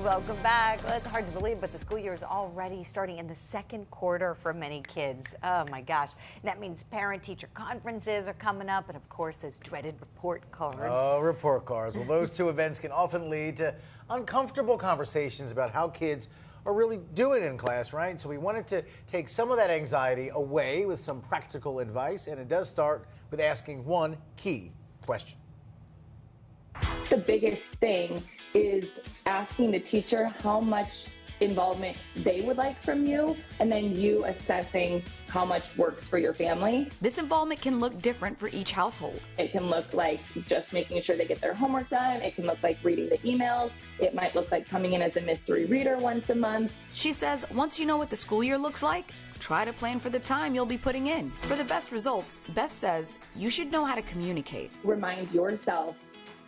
Welcome back. Well, it's hard to believe, but the school year is already starting in the second quarter for many kids. Oh my gosh. And that means parent-teacher conferences are coming up, and of course those dreaded report cards. Oh, report cards. Well, those two events can often lead to uncomfortable conversations about how kids are really doing in class, right? So we wanted to take some of that anxiety away with some practical advice, and it does start with asking one key question. The biggest thing is asking the teacher how much involvement they would like from you, and then you assessing how much works for your family. This involvement can look different for each household. It can look like just making sure they get their homework done. It can look like reading the emails. It might look like coming in as a mystery reader once a month. She says once you know what the school year looks like, try to plan for the time you'll be putting in. For the best results, Beth says you should know how to communicate. Remind yourself,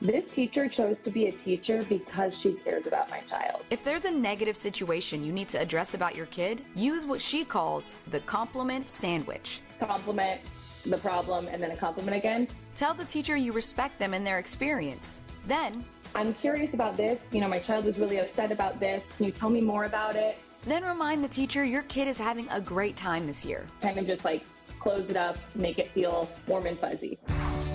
this teacher chose to be a teacher because she cares about my child. If there's a negative situation you need to address about your kid, use what she calls the compliment sandwich. Compliment, the problem, and then a compliment again. Tell the teacher you respect them and their experience. Then, I'm curious about this. My child was really upset about this. Can you tell me more about it? Then remind the teacher your kid is having a great time this year. Kind of just like close it up, make it feel warm and fuzzy.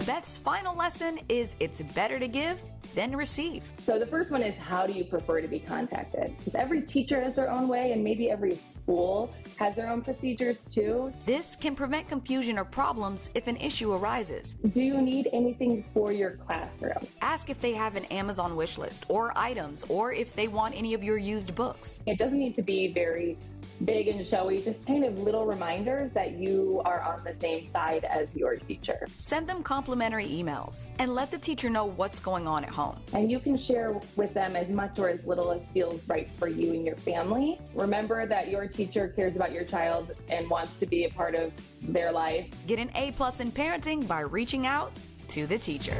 Beth's final lesson is it's better to give than to receive. So the first one is, how do you prefer to be contacted? Because every teacher has their own way, and maybe every school has their own procedures too. This can prevent confusion or problems if an issue arises. Do you need anything for your classroom? Ask if they have an Amazon wish list or items, or if they want any of your used books. It doesn't need to be very big and showy, just kind of little reminders that you are on the same side as your teacher. Send them complimentary emails and let the teacher know what's going on at home. And you can share with them as much or as little as feels right for you and your family. Remember that your teacher cares about your child and wants to be a part of their life. Get an A+ in parenting by reaching out to the teacher.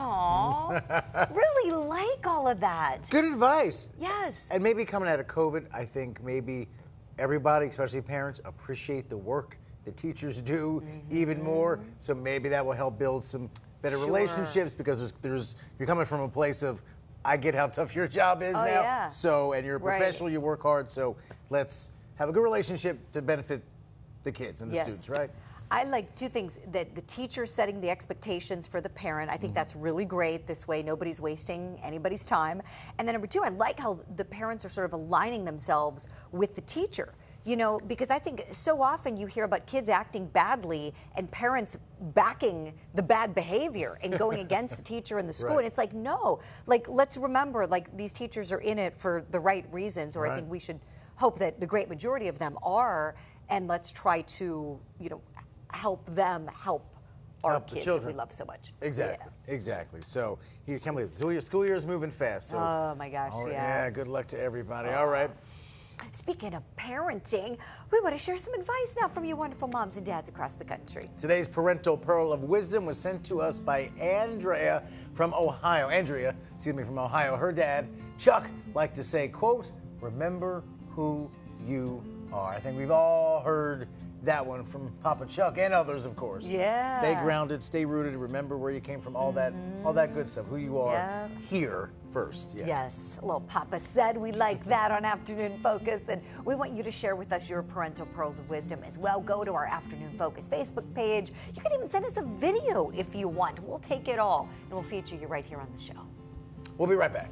Aw, really like all of that. Good advice. Yes. And maybe coming out of COVID, I think maybe everybody, especially parents, appreciate the work the teachers do even more. So maybe that will help build some better relationships, because you're coming from a place of, I get how tough your job is now. Yeah. So, and you're a professional, you work hard. So let's have a good relationship to benefit the kids and the students, right? I like two things, that the teacher setting the expectations for the parent. I think that's really great. This way nobody's wasting anybody's time. And then number two, I like how the parents are sort of aligning themselves with the teacher. Because I think so often you hear about kids acting badly and parents backing the bad behavior and going against the teacher and the school. And it's like, no, let's remember, these teachers are in it for the right reasons, or I think we should hope that the great majority of them are, and let's try to, help them help our kids that we love so much. Exactly. So you can't believe the school year is moving fast. So, oh my gosh, yeah. Good luck to everybody. All right. Speaking of parenting, we want to share some advice now from you wonderful moms and dads across the country. Today's parental pearl of wisdom was sent to us by Andrea from Ohio. From Ohio. Her dad, Chuck, liked to say, quote, "Remember who you are." I think we've all heard that one from Papa Chuck and others, of course. Yeah. Stay grounded, stay rooted, remember where you came from, all that good stuff, who you are here first. Yeah. Yes, a little Papa said. We like that on Afternoon Focus, and we want you to share with us your parental pearls of wisdom as well. Go to our Afternoon Focus Facebook page. You can even send us a video if you want. We'll take it all, and we'll feature you right here on the show. We'll be right back.